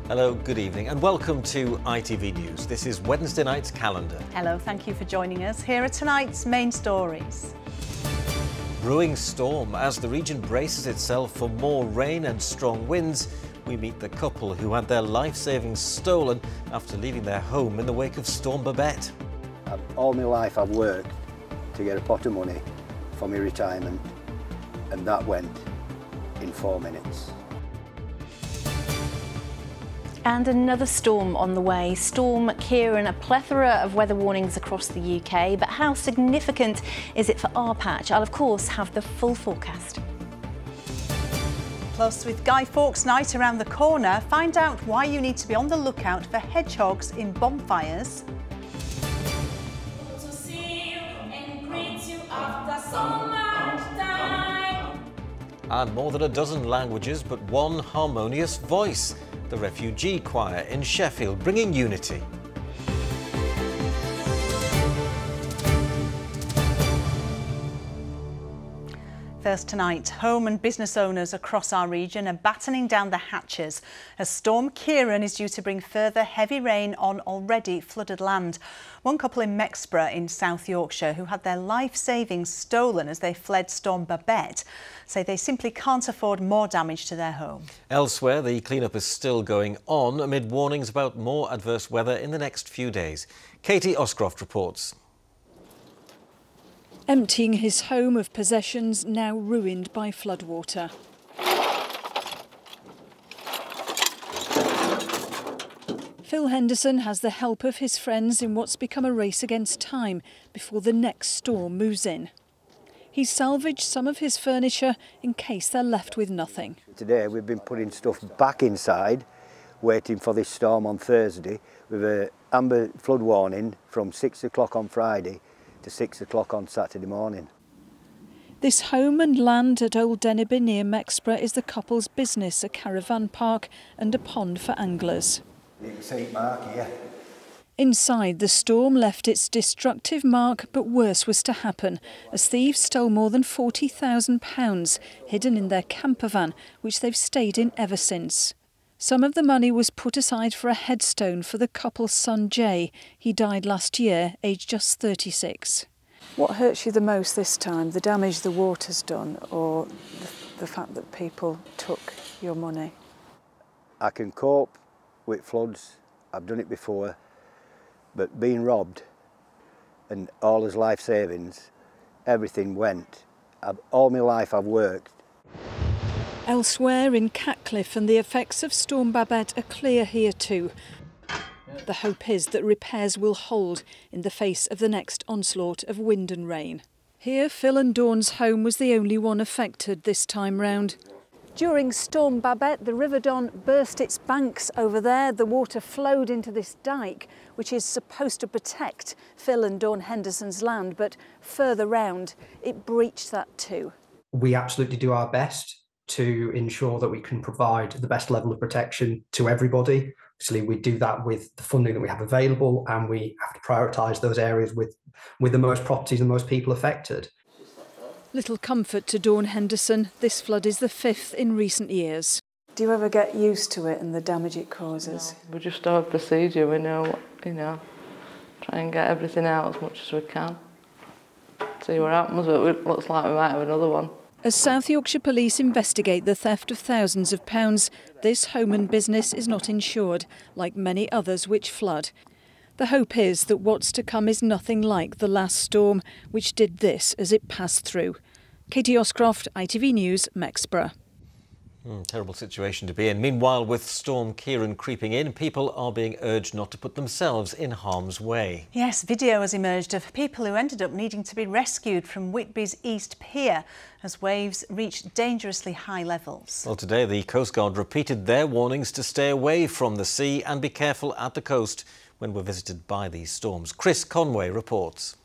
Hello, good evening and welcome to ITV News. This is Wednesday night's calendar. Hello, thank you for joining us. Here are tonight's main stories. Brewing storm as the region braces itself for more rain and strong winds. We meet the couple who had their life savings stolen after leaving their home in the wake of Storm Babette. All my life I've worked to get a pot of money for my retirement, and that went in 4 minutes. And another storm on the way. Storm Kieran, a plethora of weather warnings across the UK, but how significant is it for our patch? I'll of course have the full forecast. Plus, with Guy Fawkes Night around the corner, find out why you need to be on the lookout for hedgehogs in bonfires. And more than a dozen languages, but one harmonious voice. The refugee choir in Sheffield, bringing unity. First tonight, home and business owners across our region are battening down the hatches as Storm Kieran is due to bring further heavy rain on already flooded land. One couple in Mexborough in South Yorkshire who had their life savings stolen as they fled Storm Babette say they simply can't afford more damage to their home. Elsewhere, the clean-up is still going on amid warnings about more adverse weather in the next few days. Katie Oscroft reports. Emptying his home of possessions now ruined by floodwater. Phil Henderson has the help of his friends in what's become a race against time before the next storm moves in. He's salvaged some of his furniture in case they're left with nothing. Today we've been putting stuff back inside, waiting for this storm on Thursday, with an amber flood warning from 6 o'clock on Friday to 6 o'clock on Saturday morning. This home and land at Old Deneby near Mexborough is the couple's business, a caravan park and a pond for anglers. You can see Mark here. Inside, the storm left its destructive mark, but worse was to happen as thieves stole more than £40,000 hidden in their camper van, which they've stayed in ever since. Some of the money was put aside for a headstone for the couple's son Jay. He died last year, aged just 36. What hurts you the most this time? The damage the water's done or the fact that people took your money? I can cope with floods, I've done it before, but being robbed and all his life savings, everything went. All my life I've worked. Elsewhere in Catcliffe, and the effects of Storm Babette are clear here too. The hope is that repairs will hold in the face of the next onslaught of wind and rain. Here, Phil and Dawn's home was the only one affected this time round. During Storm Babette, the River Don burst its banks over there. The water flowed into this dyke, which is supposed to protect Phil and Dawn Henderson's land, but further round, it breached that too. We absolutely do our best to ensure that we can provide the best level of protection to everybody. Obviously, we do that with the funding that we have available, and we have to prioritise those areas with the most properties and most people affected. Little comfort to Dawn Henderson. This flood is the 5th in recent years. Do you ever get used to it and the damage it causes? No, we just have a procedure. We know, try and get everything out as much as we can. See what happens, but it looks like we might have another one. As South Yorkshire Police investigate the theft of thousands of pounds, this home and business is not insured, like many others which flood. The hope is that what's to come is nothing like the last storm, which did this as it passed through. Katie Oscroft, ITV News, Mexborough. Terrible situation to be in. Meanwhile, with Storm Kieran creeping in, people are being urged not to put themselves in harm's way. Yes, video has emerged of people who ended up needing to be rescued from Whitby's East Pier as waves reached dangerously high levels. Well, today the Coast Guard repeated their warnings to stay away from the sea and be careful at the coast when we're visited by these storms. Chris Conway reports.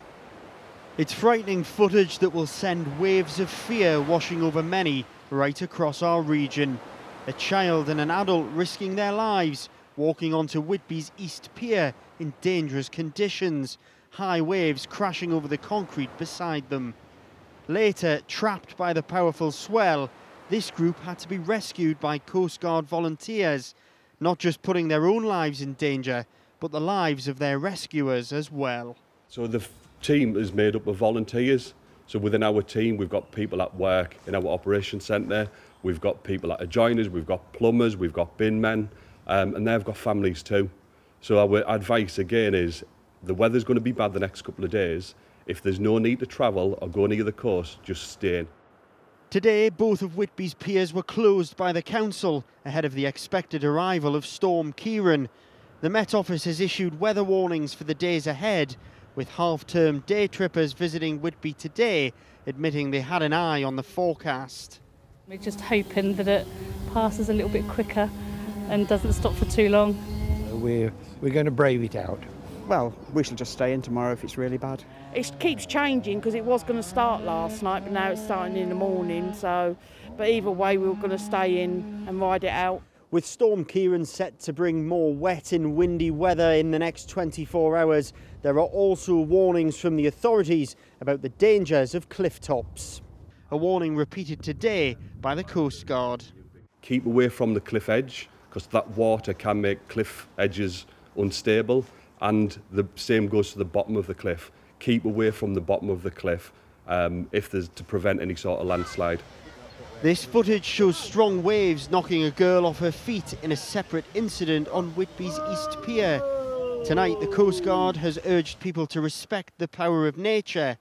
It's frightening footage that will send waves of fear washing over many right across our region. A child and an adult risking their lives walking onto Whitby's East Pier in dangerous conditions, high waves crashing over the concrete beside them. Later, trapped by the powerful swell, this group had to be rescued by Coast Guard volunteers. not just putting their own lives in danger, but the lives of their rescuers as well. So the team is made up of volunteers. So within our team, we've got people that work in our operations centre, we've got people that are joiners, we've got plumbers, we've got bin men, and they've got families too. So our advice again is, the weather's going to be bad the next couple of days. If there's no need to travel or go near the coast, just stay in. Today, both of Whitby's piers were closed by the council ahead of the expected arrival of Storm Ciarán. The Met Office has issued weather warnings for the days ahead, with half-term day trippers visiting Whitby today admitting they had an eye on the forecast. We're just hoping that it passes a little bit quicker and doesn't stop for too long. We're going to brave it out. Well, we shall just stay in tomorrow if it's really bad. It keeps changing because it was going to start last night, but now it's starting in the morning. But either way, we're going to stay in and ride it out. With Storm Ciarán set to bring more wet and windy weather in the next 24 hours, there are also warnings from the authorities about the dangers of cliff tops. A warning repeated today by the Coast Guard. Keep away from the cliff edge, because that water can make cliff edges unstable, and the same goes to the bottom of the cliff. Keep away from the bottom of the cliff if there's to prevent any sort of landslide. This footage shows strong waves knocking a girl off her feet in a separate incident on Whitby's East Pier. Tonight, the Coast Guard has urged people to respect the power of nature.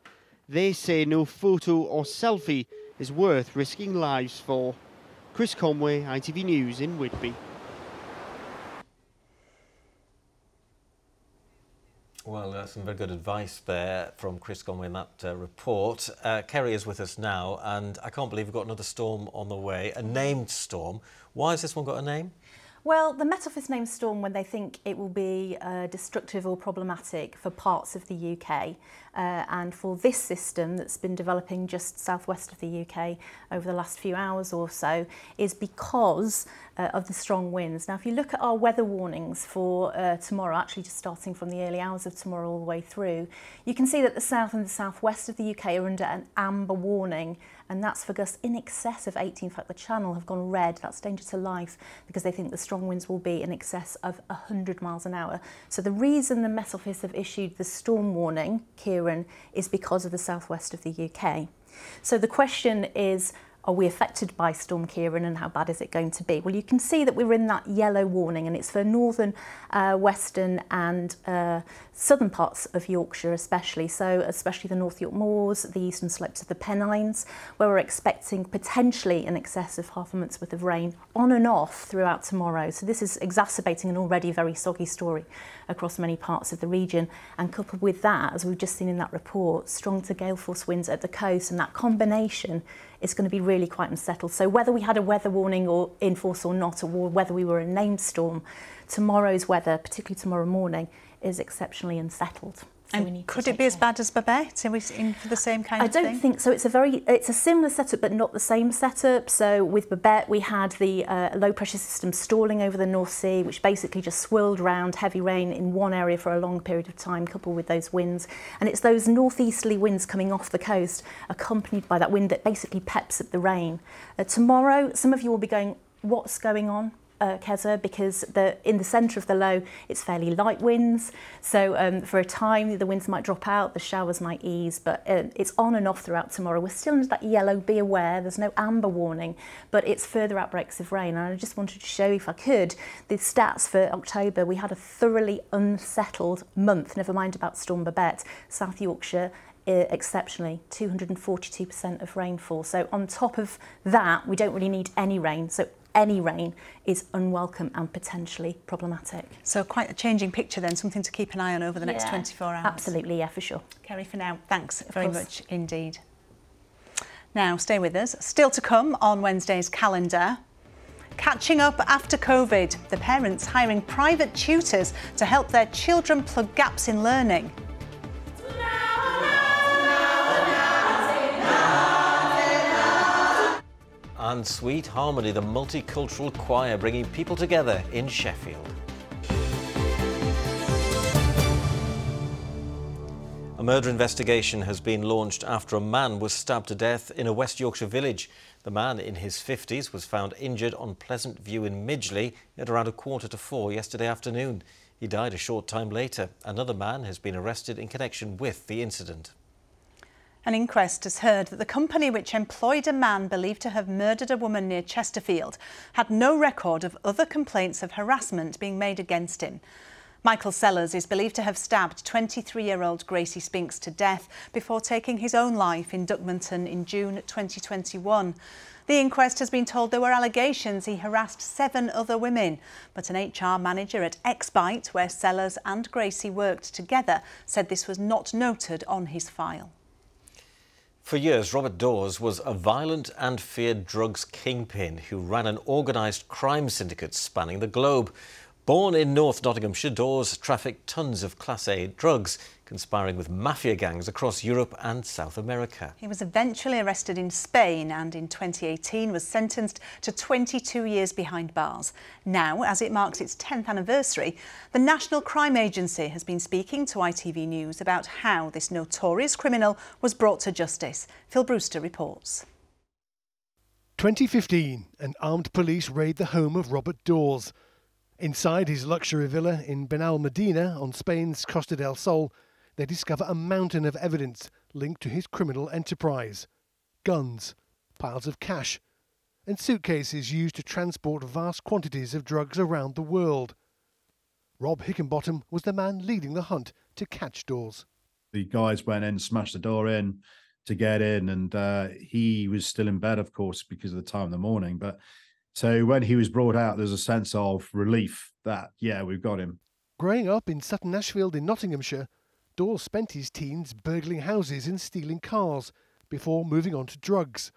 They say no photo or selfie is worth risking lives for. Chris Conway, ITV News in Whitby. Well, some very good advice there from Chris Conway in that report. Kerry is with us now, and I can't believe we've got another storm on the way, a named storm. Why has this one got a name? Well, the Met Office names storm when they think it will be destructive or problematic for parts of the UK. And for this system that's been developing just southwest of the UK over the last few hours or so is because of the strong winds. Now, if you look at our weather warnings for tomorrow, actually just starting from the early hours of tomorrow all the way through, you can see that the south and the southwest of the UK are under an amber warning, and that's for gusts in excess of 80. In fact, the Channel have gone red. That's danger to life because they think the strong winds will be in excess of 100 miles an hour. So the reason the Met Office have issued the storm warning, Ciarán, is because of the southwest of the UK. So the question is, are we affected by Storm Ciarán and how bad is it going to be? Well, you can see that we're in that yellow warning, and it's for northern, western and southern parts of Yorkshire especially, so especially the North York Moors, the eastern slopes of the Pennines, where we're expecting potentially in excess of half a month's worth of rain on and off throughout tomorrow. So this is exacerbating an already very soggy story across many parts of the region, and coupled with that, as we've just seen in that report, strong to gale force winds at the coast, and that combination is going to be really quite unsettled. So whether we had a weather warning or in force or not, or whether we were a named storm, tomorrow's weather, particularly tomorrow morning, is exceptionally unsettled. So and could it be as bad as Babette? Are we in for the same kind of thing? I don't think so. It's a similar setup, but not the same setup. So with Babette, we had the low pressure system stalling over the North Sea, which basically just swirled round heavy rain in one area for a long period of time, coupled with those winds. And it's those northeasterly winds coming off the coast, accompanied by that wind that basically peps up the rain. Tomorrow, some of you will be going, what's going on? Keza, because in the centre of the low it's fairly light winds, so for a time the winds might drop out, the showers might ease, but it's on and off throughout tomorrow. We're still under that yellow, be aware, there's no amber warning, but it's further outbreaks of rain. And I just wanted to show you, if I could, the stats for October. We had a thoroughly unsettled month, never mind about Storm Babette. South Yorkshire, exceptionally 242% of rainfall. So on top of that, we don't really need any rain. So any rain is unwelcome and potentially problematic. So quite a changing picture then, something to keep an eye on over the next 24 hours. Absolutely, yeah, for sure. Kerry, for now, thanks very much indeed. Now, stay with us. Still to come on Wednesday's calendar. Catching up after COVID, the parents hiring private tutors to help their children plug gaps in learning. And Sweet Harmony, the multicultural choir bringing people together in Sheffield. A murder investigation has been launched after a man was stabbed to death in a West Yorkshire village. The man in his 50s was found injured on Pleasant View in Midgley at around 3:45 yesterday afternoon. He died a short time later. Another man has been arrested in connection with the incident. An inquest has heard that the company which employed a man believed to have murdered a woman near Chesterfield had no record of other complaints of harassment being made against him. Michael Sellers is believed to have stabbed 23-year-old Gracie Spinks to death before taking his own life in Duckmanton in June 2021. The inquest has been told there were allegations he harassed 7 other women, but an HR manager at Xbite, where Sellers and Gracie worked together, said this was not noted on his file. For years, Robert Dawes was a violent and feared drugs kingpin who ran an organised crime syndicate spanning the globe. Born in North Nottinghamshire, Dawes trafficked tons of Class A drugs, conspiring with mafia gangs across Europe and South America. He was eventually arrested in Spain and in 2018 was sentenced to 22 years behind bars. Now, as it marks its 10th anniversary, the National Crime Agency has been speaking to ITV News about how this notorious criminal was brought to justice. Phil Brewster reports. 2015, and armed police raid the home of Robert Dawes. Inside his luxury villa in Benalmádena on Spain's Costa del Sol, they discover a mountain of evidence linked to his criminal enterprise. Guns, piles of cash, and suitcases used to transport vast quantities of drugs around the world. Rob Hickenbottom was the man leading the hunt to catch Dawes. The guys went in, smashed the door in to get in, and he was still in bed, of course, because of the time of the morning. But so when he was brought out, there's a sense of relief that, yeah, we've got him. Growing up in Sutton Ashfield in Nottinghamshire, Dawes spent his teens burgling houses and stealing cars before moving on to drugs.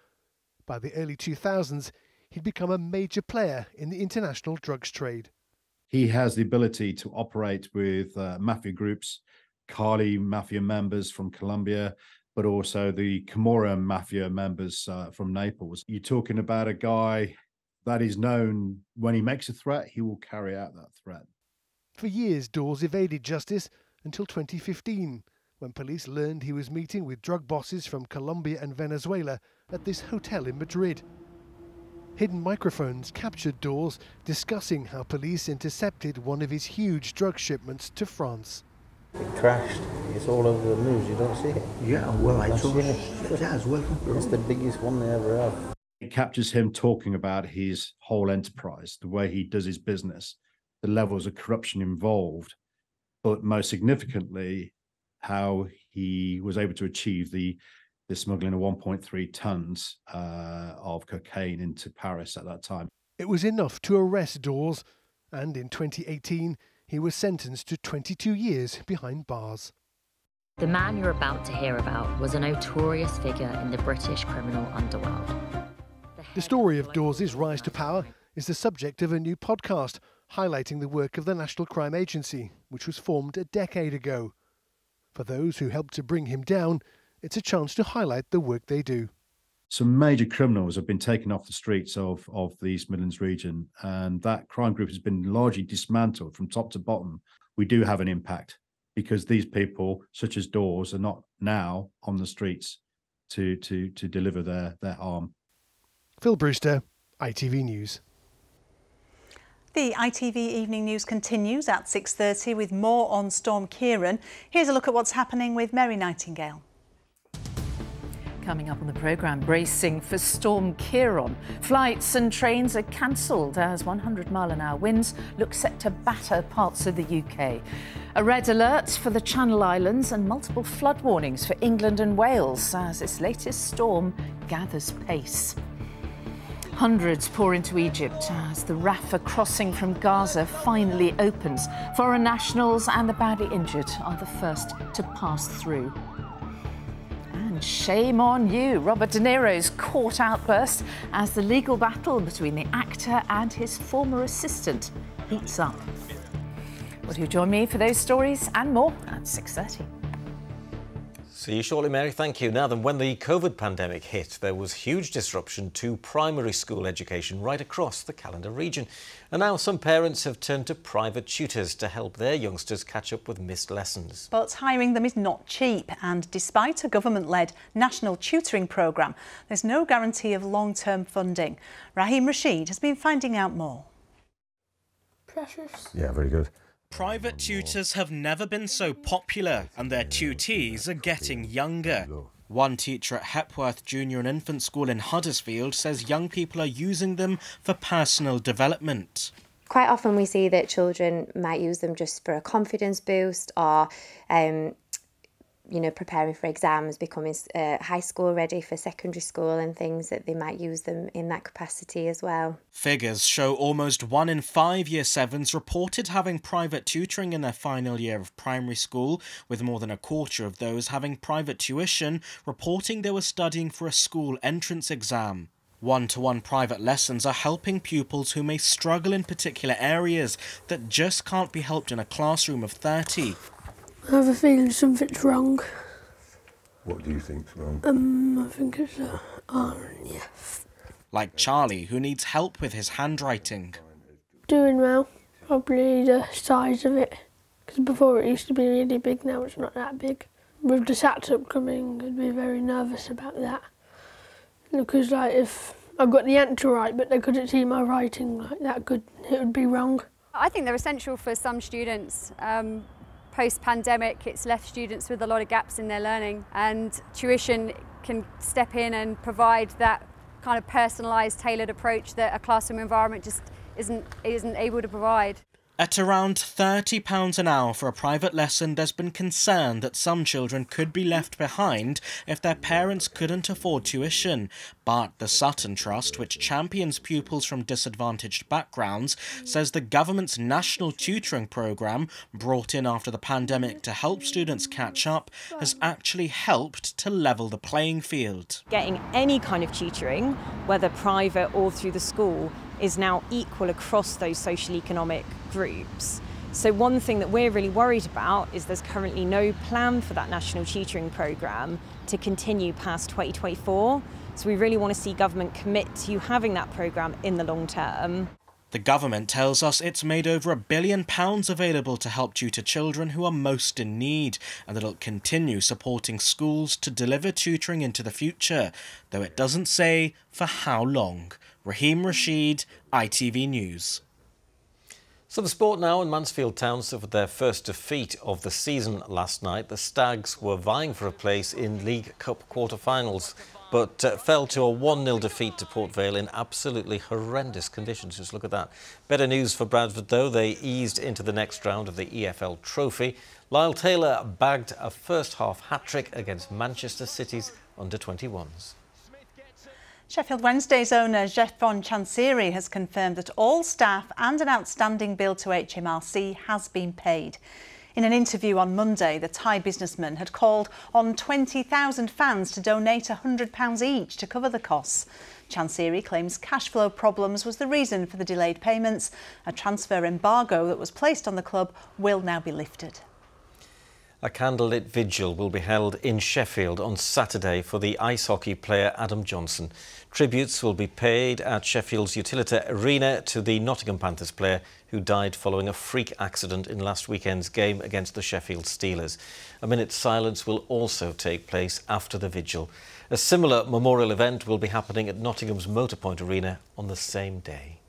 By the early 2000s, he'd become a major player in the international drugs trade. He has the ability to operate with mafia groups, Cali mafia members from Colombia, but also the Camorra mafia members from Naples. You're talking about a guy that is known when he makes a threat, he will carry out that threat. For years, Dawes evaded justice until 2015, when police learned he was meeting with drug bosses from Colombia and Venezuela at this hotel in Madrid. Hidden microphones captured Dawes discussing how police intercepted one of his huge drug shipments to France. It crashed. It's all over the news. You don't see it? Yeah, well, I saw it. It has. Welcome. It's the biggest one they ever have. It captures him talking about his whole enterprise, the way he does his business, the levels of corruption involved, but most significantly, how he was able to achieve the smuggling of 1.3 tons of cocaine into Paris at that time. It was enough to arrest Dawes, and in 2018, he was sentenced to 22 years behind bars. The man you're about to hear about was a notorious figure in the British criminal underworld. The story of Dawes' rise to power is the subject of a new podcast highlighting the work of the National Crime Agency, which was formed a decade ago. For those who helped to bring him down, it's a chance to highlight the work they do. Some major criminals have been taken off the streets of the East Midlands region, and that crime group has been largely dismantled from top to bottom. We do have an impact because these people, such as Dawes, are not now on the streets to deliver their harm. Phil Brewster, ITV News. The ITV Evening News continues at 6:30 with more on Storm Ciarán. Here's a look at what's happening with Mary Nightingale. Coming up on the programme, bracing for Storm Ciarán. Flights and trains are cancelled as 100-mile-an-hour winds look set to batter parts of the UK. A red alert for the Channel Islands and multiple flood warnings for England and Wales as this latest storm gathers pace. Hundreds pour into Egypt as the Rafah crossing from Gaza finally opens. Foreign nationals and the badly injured are the first to pass through. And shame on you, Robert De Niro's court outburst as the legal battle between the actor and his former assistant heats up. Will you join me for those stories and more at 6:30? See you shortly, Mary. Thank you. Now then, when the COVID pandemic hit, there was huge disruption to primary school education right across the Callander region. And now some parents have turned to private tutors to help their youngsters catch up with missed lessons. But hiring them is not cheap, and despite a government-led national tutoring programme, there's no guarantee of long-term funding. Raheem Rashid has been finding out more. Precious. Yeah, very good. Private tutors have never been so popular, and their tutees are getting younger. One teacher at Hepworth Junior and Infant School in Huddersfield says young people are using them for personal development. Quite often we see that children might use them just for a confidence boost or preparing for exams, becoming high school ready for secondary school and things, that they might use them in that capacity as well. Figures show almost 1 in 5 Year 7s reported having private tutoring in their final year of primary school, with more than a quarter of those having private tuition reporting they were studying for a school entrance exam. One-to-one private lessons are helping pupils who may struggle in particular areas that just can't be helped in a classroom of 30. I have a feeling something's wrong. What do you think's wrong? I think it's RNF. Like Charlie, who needs help with his handwriting. Doing well. Probably the size of it. Because before it used to be really big, now it's not that big. With the SATs upcoming, I'd be very nervous about that. Because if I got the answer right, but they couldn't see my writing like that good, it would be wrong. I think they're essential for some students. Post-pandemic, it's left students with a lot of gaps in their learning, and tuition can step in and provide that kind of personalised, tailored approach that a classroom environment just isn't able to provide. At around £30 an hour for a private lesson, there's been concern that some children could be left behind if their parents couldn't afford tuition. But the Sutton Trust, which champions pupils from disadvantaged backgrounds, says the government's national tutoring programme, brought in after the pandemic to help students catch up, has actually helped to level the playing field. Getting any kind of tutoring, whether private or through the school, is now equal across those social economic groups. So one thing that we're really worried about is there's currently no plan for that national tutoring programme to continue past 2024. So we really want to see government commit to having that programme in the long term. The government tells us it's made over £1 billion available to help tutor children who are most in need, and that it'll continue supporting schools to deliver tutoring into the future, though it doesn't say for how long. Raheem Rashid, ITV News. So the sport now, and Mansfield Town suffered their first defeat of the season last night. The Stags were vying for a place in League Cup quarter-finals, but fell to a 1-0 defeat to Port Vale in absolutely horrendous conditions. Just look at that. Better news for Bradford, though. They eased into the next round of the EFL Trophy. Lyle Taylor bagged a first-half hat-trick against Manchester City's under-21s. Sheffield Wednesday's owner Jeffon Chansiri has confirmed that all staff and an outstanding bill to HMRC has been paid. In an interview on Monday, the Thai businessman had called on 20,000 fans to donate £100 each to cover the costs. Chansiri claims cash flow problems was the reason for the delayed payments. A transfer embargo that was placed on the club will now be lifted. A candlelit vigil will be held in Sheffield on Saturday for the ice hockey player Adam Johnson. Tributes will be paid at Sheffield's Utilita Arena to the Nottingham Panthers player who died following a freak accident in last weekend's game against the Sheffield Steelers. A minute's silence will also take place after the vigil. A similar memorial event will be happening at Nottingham's Motorpoint Arena on the same day.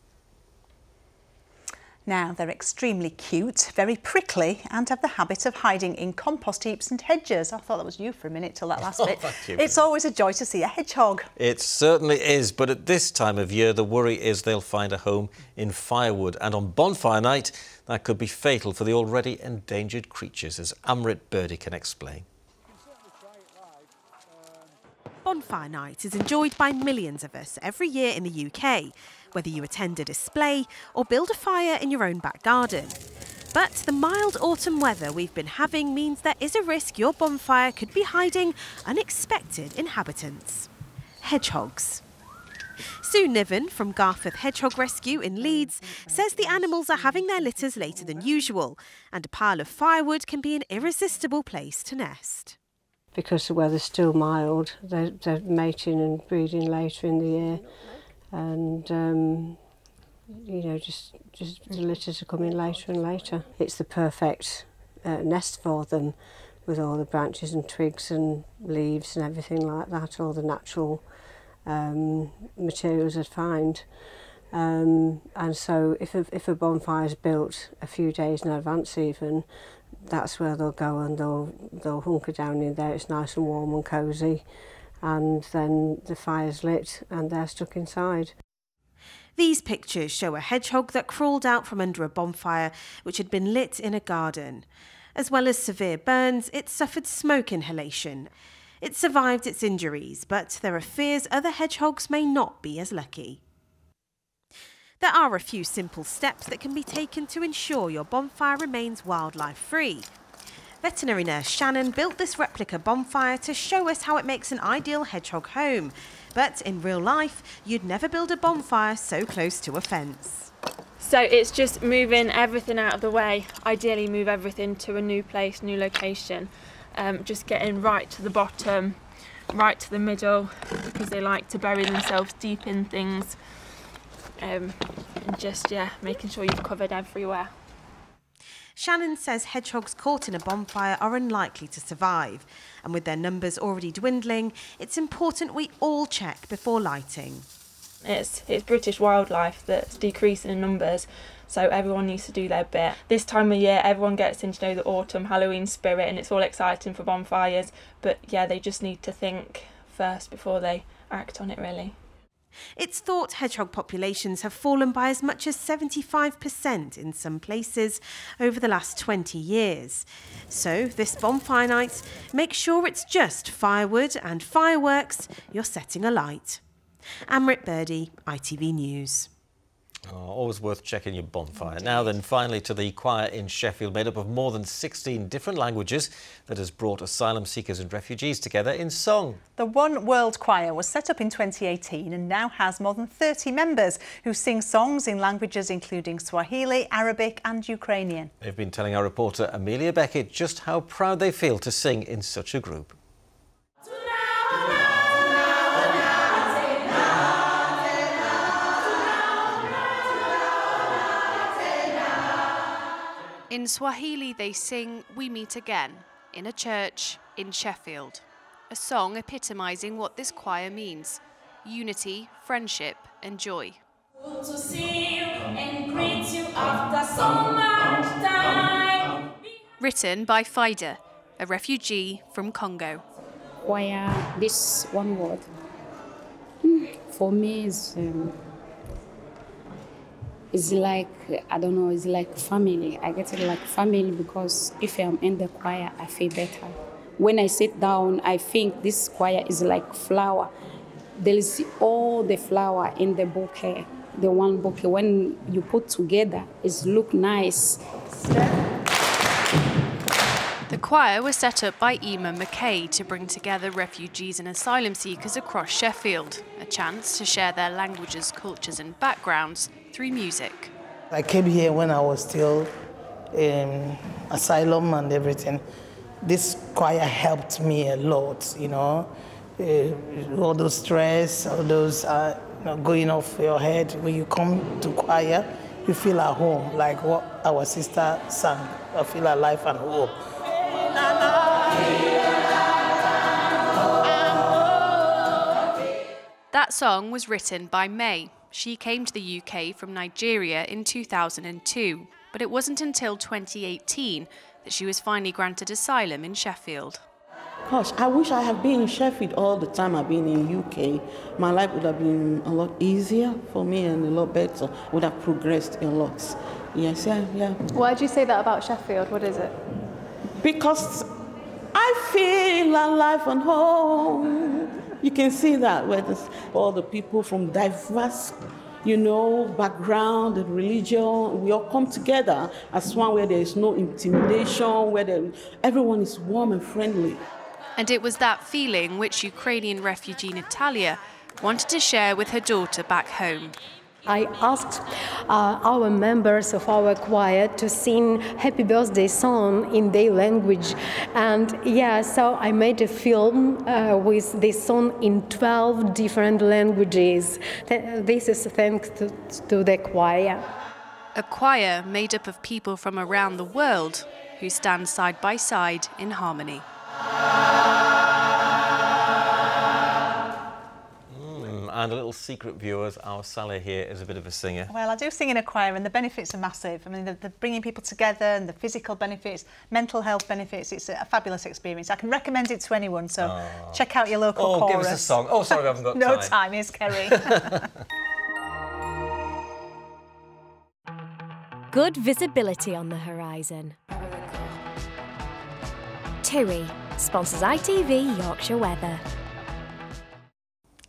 Now, they're extremely cute, very prickly, and have the habit of hiding in compost heaps and hedges. I thought that was you for a minute till that last bit. It's always a joy to see a hedgehog. It certainly is, but at this time of year, the worry is they'll find a home in firewood. And on bonfire night, that could be fatal for the already endangered creatures, as Amrit Birdie can explain. Bonfire night is enjoyed by millions of us every year in the UK, whether you attend a display or build a fire in your own back garden. But the mild autumn weather we've been having means there is a risk your bonfire could be hiding unexpected inhabitants. Hedgehogs. Sue Niven from Garforth Hedgehog Rescue in Leeds says the animals are having their litters later than usual, and a pile of firewood can be an irresistible place to nest. because the weather's still mild, they're mating and breeding later in the year, and you know, just the litters are coming later and later. It's the perfect nest for them, with all the branches and twigs and leaves and everything like that, all the natural materials I'd find. And so if a bonfire is built a few days in advance even, that's where they'll go, and they'll hunker down in there. It's nice and warm and cosy, and then the fire's lit and they're stuck inside. These pictures show a hedgehog that crawled out from under a bonfire which had been lit in a garden. As well as severe burns, it suffered smoke inhalation. It survived its injuries, but there are fears other hedgehogs may not be as lucky. There are a few simple steps that can be taken to ensure your bonfire remains wildlife-free. Veterinary nurse Shannon built this replica bonfire to show us how it makes an ideal hedgehog home. But in real life, you'd never build a bonfire so close to a fence. So it's just moving everything out of the way. Ideally move everything to a new place, new location. Just getting right to the bottom, right to the middle, because they like to bury themselves deep in things. And just, yeah, making sure you've covered everywhere. Shannon says hedgehogs caught in a bonfire are unlikely to survive, and with their numbers already dwindling, it's important we all check before lighting. It's British wildlife that's decreasing in numbers, so everyone needs to do their bit. This time of year, everyone gets into the autumn Halloween spirit, and it's all exciting for bonfires, but yeah, they just need to think first before they act on it, really. It's thought hedgehog populations have fallen by as much as 75% in some places over the last 20 years. So this bonfire night, make sure it's just firewood and fireworks you're setting alight. Amrit Birdie, ITV News. Oh, always worth checking your bonfire. Now then, finally to the choir in Sheffield, made up of more than 16 different languages, that has brought asylum seekers and refugees together in song. The One World Choir was set up in 2018 and now has more than 30 members who sing songs in languages including Swahili, Arabic and Ukrainian. They've been telling our reporter Amelia Beckett just how proud they feel to sing in such a group. In Swahili, they sing "We Meet Again" in a church in Sheffield, a song epitomising what this choir means: unity, friendship and joy. Good to see you and greet you after so much time. Written by Fida, a refugee from Congo. Choir, this one word, for me is like, I don't know, it's like family. I get it like family because if I'm in the choir, I feel better. When I sit down, I think this choir is like flower. There is all the flower in the bouquet, the one bouquet. When you put together, it look nice. The choir was set up by Emma McKay to bring together refugees and asylum seekers across Sheffield, a chance to share their languages, cultures and backgrounds through music. I came here when I was still in asylum and everything. This choir helped me a lot, you know. All those stress, all those going off your head. When you come to choir, you feel at home, like what our sister sang. I feel alive and home. That song was written by May. She came to the UK from Nigeria in 2002, but it wasn't until 2018 that she was finally granted asylum in Sheffield. Gosh, I wish I had been in Sheffield all the time I've been in UK. My life would have been a lot easier for me and a lot better. Would have progressed a lot. Yes, yeah. Why do you say that about Sheffield? What is it? Because I feel alive and home. You can see that where there's all the people from diverse, background and religion, we all come together as one where there is no intimidation, where everyone is warm and friendly. And it was that feeling which Ukrainian refugee Natalia wanted to share with her daughter back home. I asked our members of our choir to sing Happy Birthday song in their language, and yeah, so I made a film with this song in 12 different languages. This is thanks to the choir. A choir made up of people from around the world who stand side by side in harmony. And a little secret, viewers, our Sally here is a bit of a singer. Well, I do sing in a choir and the benefits are massive. I mean, the bringing people together and the physical benefits, mental health benefits, it's a fabulous experience. I can recommend it to anyone, so check out your local chorus. Give us a song. Oh, sorry, I haven't got time. No time, here's Kerry. Good visibility on the horizon. TUI sponsors ITV Yorkshire Weather.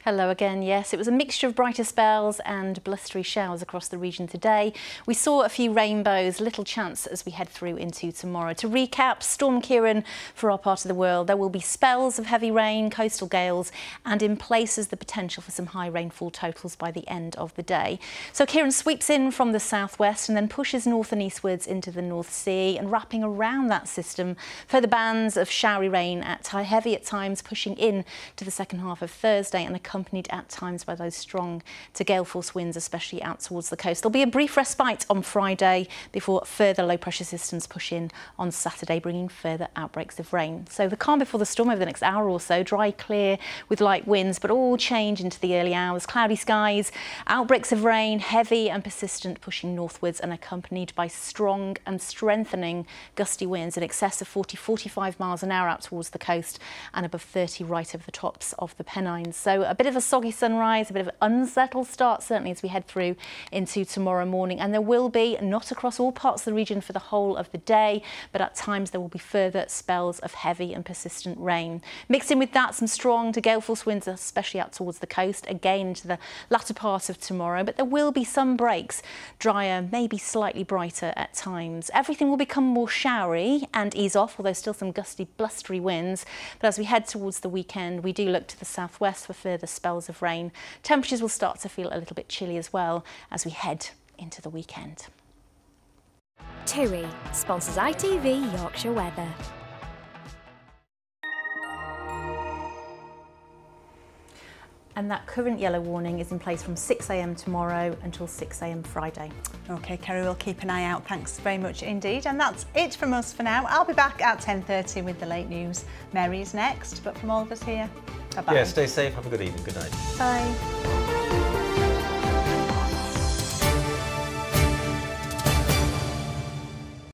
Hello again. Yes, it was a mixture of brighter spells and blustery showers across the region today. We saw a few rainbows, little chance as we head through into tomorrow. To recap, Storm Ciarán for our part of the world. There will be spells of heavy rain, coastal gales, and in places the potential for some high rainfall totals by the end of the day. So Ciarán sweeps in from the southwest and then pushes north and eastwards into the North Sea, and wrapping around that system further bands of showery rain at heavy at times, pushing in to the second half of Thursday and accompanied at times by those strong to gale force winds, especially out towards the coast. There'll be a brief respite on Friday before further low pressure systems push in on Saturday, bringing further outbreaks of rain. So the calm before the storm over the next hour or so, dry, clear with light winds, but all change into the early hours. Cloudy skies, outbreaks of rain, heavy and persistent, pushing northwards and accompanied by strong and strengthening gusty winds in excess of 40-45 miles an hour out towards the coast and above 30 right over the tops of the Pennines. So a bit of a soggy sunrise, a bit of an unsettled start certainly as we head through into tomorrow morning, and there will be, not across all parts of the region for the whole of the day, but at times there will be further spells of heavy and persistent rain. Mixed in with that, some strong to gale force winds, especially out towards the coast, again into the latter part of tomorrow, but there will be some breaks, drier, maybe slightly brighter at times. Everything will become more showery and ease off, although still some gusty, blustery winds, but as we head towards the weekend, we do look to the southwest for further spells of rain. Temperatures will start to feel a little bit chilly as well as we head into the weekend. TUI sponsors ITV Yorkshire Weather. And that current yellow warning is in place from 6 a.m. tomorrow until 6 a.m. Friday. OK, Kerry, we'll keep an eye out. Thanks very much indeed. And that's it from us for now. I'll be back at 10:30 with the late news. Mary is next, but from all of us here, bye-bye. Yeah, stay safe. Have a good evening. Good night. Bye.